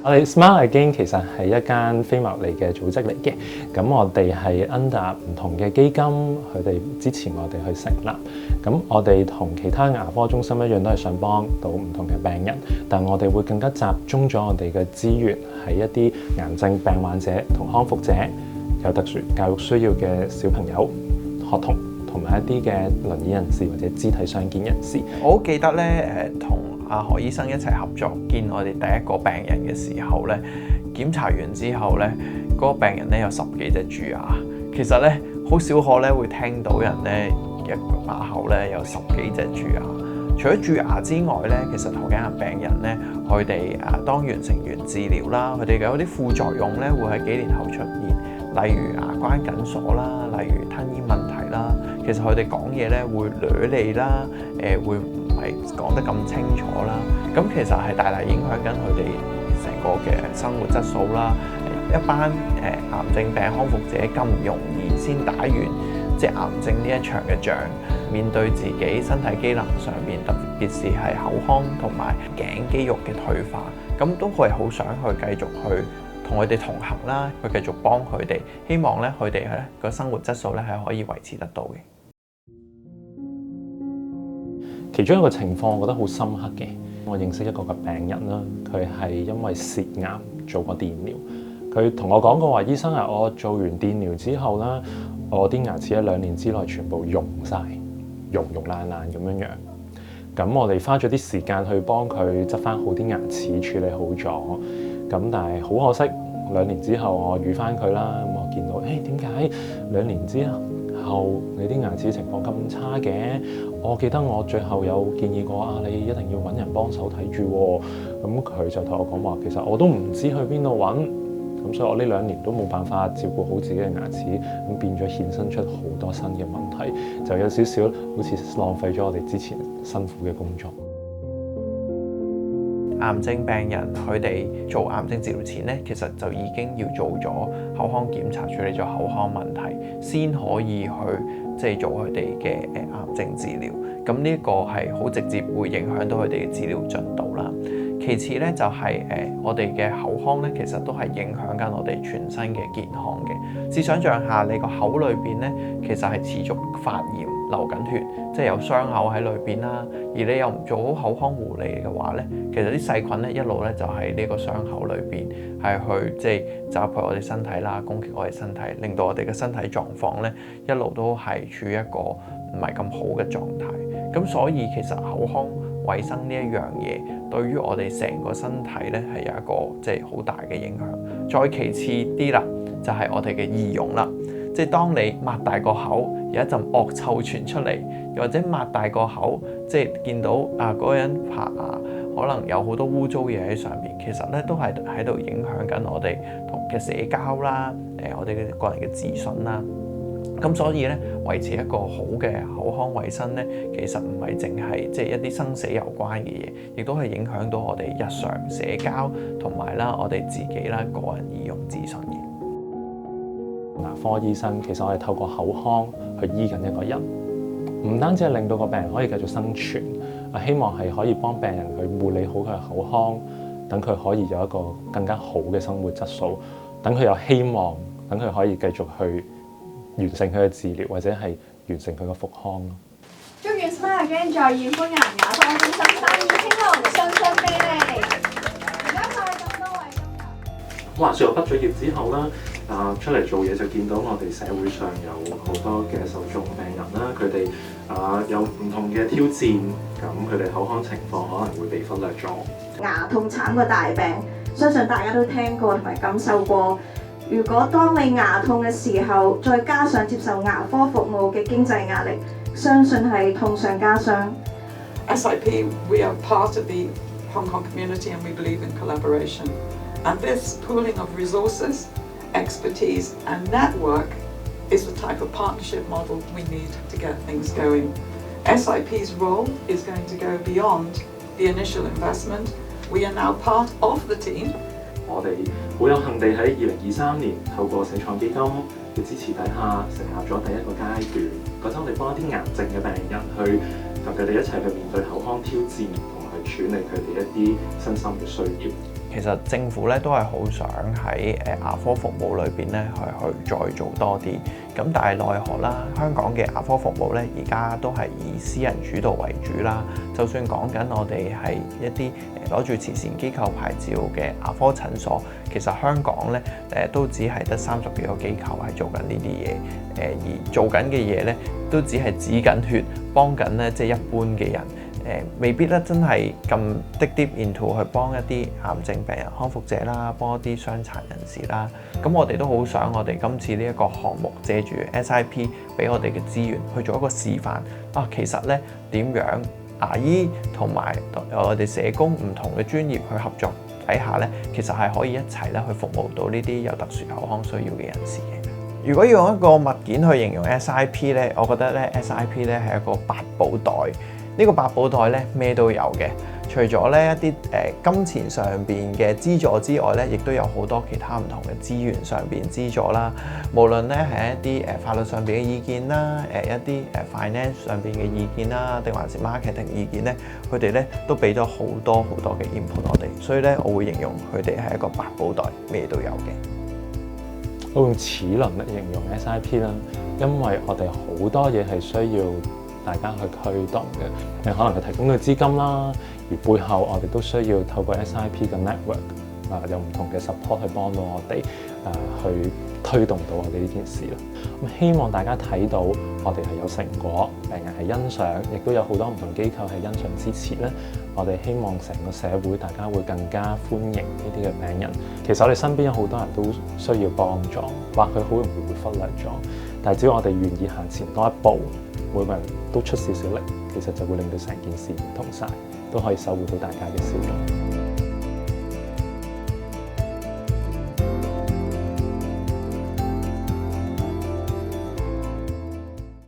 我哋 Smile Again 其實係一間非牟利嘅組織嚟嘅，咁我哋係 under 唔同嘅基金，佢哋支持我哋去成立。咁我哋同其他牙科中心一樣，都係想幫到唔同嘅病人，但我哋會更加集中咗我哋嘅資源喺一啲癌症病患者同康復者、有特殊教育需要嘅小朋友、學童同埋一啲嘅輪椅人士或者肢體傷健人士。我好記得咧，同阿何醫生一齊合作見我哋第一個病人嘅時候咧，檢查完之後咧，嗰個病人咧有10幾隻蛀牙。其實咧好少可咧會聽到人咧一個牙口咧有10幾隻蛀牙。除咗蛀牙之外咧，其實頭頸癌病人咧，佢哋當完成完治療啦，佢哋有啲副作用咧會喺幾年後出現，例如牙關緊鎖啦，例如吞嚥問題啦。其實佢哋講嘢咧會捋脷啦，會唔係講得咁清楚啦。咁其實係大大影響緊佢哋成個嘅生活質素啦。一班癌症病康復者咁唔容易先打完即係癌症呢一場嘅仗，面對自己身體機能上面，特別是係口腔同埋頸肌肉嘅退化，咁都係好想去繼續去同佢哋同行啦，去繼續幫佢哋，希望咧佢哋咧個生活質素咧係可以維持得到嘅。其中一個情況，我覺得好深刻嘅。我認識一個嘅病人啦，佢係因為舌癌做過電療。佢同我講過話，醫生啊，我做完電療之後啦，我啲牙齒喺2年之內全部溶晒，溶爛咁樣樣。咁我哋花咗啲時間去幫佢執翻好啲牙齒，處理好咗。咁但係好可惜，2年之後我遇翻佢啦，咁我見到，點解2年之後你啲牙齒情況咁差嘅？我記得我最後有建議過你一定要揾人幫手睇住喎。咁佢就同我講話，其實我都唔知去邊度揾。咁所以我呢2年都冇辦法照顧好自己嘅牙齒，咁變咗衍生出好多新嘅問題，就有少少好似浪費咗我哋之前辛苦嘅工作。癌症病人佢哋做癌症治療前咧，其實就已經要做咗口腔檢查，處理咗口腔問題，先可以去做佢哋嘅癌症治療。咁呢個係好直接會影響到佢哋嘅治療進度啦。其次咧就係我哋嘅口腔咧，其實都係影響緊我哋全身嘅健康嘅。試想像下，你個口裏邊咧，其實係持續發炎、流緊血，即係有傷口喺裏邊啦。而你又唔做好口腔護理嘅話咧，其實啲細菌咧一路咧就喺呢個傷口裏邊係去襲破我哋身體啦，攻擊我哋身體，令到我哋嘅身體狀況咧一路都係處於一個唔係咁好嘅狀態。咁所以其實口腔衛生呢一樣嘢，對於我哋成個身體咧係有一個好大嘅影響。再其次啲啦，就係我哋嘅儀容啦。即係當你擘大個口，有一陣惡臭傳出嚟，又或者擘大個口，見到嗰個人拍牙，可能有好多污糟嘢喺上面，其實咧都係喺度影響緊我哋同嘅社交啦，我哋嘅個人嘅自信啦。咁所以咧，維持一個好嘅口腔衛生咧，其實唔係淨係一啲生死有關嘅嘢，亦都係影響到我哋日常社交同埋啦，我哋自己啦個人儀容自信嘅。牙科醫生其實我哋透過口腔去醫緊一個人，唔單止係令到個病人可以繼續生存，希望係可以幫病人去護理好佢嘅口腔，等佢可以有一個更加好嘅生活質素，等佢有希望，等佢可以繼續去完成佢嘅治療，或者係完成佢嘅復康咯。祝願 Smile Again 在現歡迎牙科中心生意興隆，順順利利。唔該晒咁多位今日。話說我畢咗業之後啦，出嚟做嘢就見到我哋社會上有好多嘅受眾病人啦，佢哋有唔同嘅挑戰，咁佢哋口腔情況可能會被忽略咗。牙痛慘過大病，相信大家都聽過同埋感受過。如果當你牙痛嘅時候，再加上接受牙科服務嘅經濟壓力，相信係痛上加傷。SIP, we are part of the Hong Kong community and we believe in collaboration. And this pooling of resources, expertise and network is the type of partnership model we need to get things going. SIP's role is going to go beyond the initial investment. We are now part of the team. 我哋好有幸地喺2023年透過社創基金嘅支持底下，成立咗第一個階段。嗰陣我哋幫一啲癌症嘅病人去同佢哋一齊去面對口腔挑戰，同埋去處理佢哋一啲身心嘅需要。其實政府咧都係好想喺牙科服務裏邊咧去再做多啲，咁但係奈何啦，香港嘅牙科服務咧而家都係以私人主導為主啦。就算講緊我哋係一啲攞住慈善機構牌照嘅牙科診所，其實香港咧都只係得30幾個機構係做緊呢啲嘢，而做緊嘅嘢咧都只係止緊血，幫緊咧即係一般嘅人。未必咧真係咁 deep into 去幫一啲癌症病人康復者啦，幫一啲傷殘人士啦。咁我哋都好想我哋今次呢一個項目借住 SIP 俾我哋嘅資源去做一個示範啊，其實咧點樣牙醫同埋我哋社工唔同嘅專業去合作底下咧，其實係可以一齊咧去服務到呢啲有特殊口腔需要嘅人士嘅。如果要用一個物件去形容 SIP 咧，我覺得咧 SIP 咧係一個八寶袋。呢個八寶袋咧咩都有嘅，除咗咧一啲金錢上邊嘅資助之外咧，亦都有好多其他唔同嘅資源上邊資助啦。無論咧係一啲法律上邊嘅意見啦，一啲finance 上邊嘅意見啦，定還是 marketing 意見咧，佢哋咧都俾咗好多嘅 input 我哋，所以咧我會形容佢哋係一個八寶袋，咩都有嘅。我用齒輪嚟形容 SIP 啦，因為我哋好多嘢係需要大家去驅動嘅，可能係提供嘅資金啦，而背後我哋都需要透過 SIP 嘅 network 有唔同嘅 support 去幫到我哋去推動到我哋呢件事啦。咁希望大家睇到我哋係有成果，病人係欣賞，亦都有好多唔同機構係欣賞支持咧。我哋希望成個社會大家會更加歡迎呢啲嘅病人。其實我哋身邊有好多人都需要幫助，或許好容易會忽略咗，但係只要我哋願意行前多一步，每個人都出少少力，其實就會令到成件事唔同晒，都可以守護到大家嘅笑容。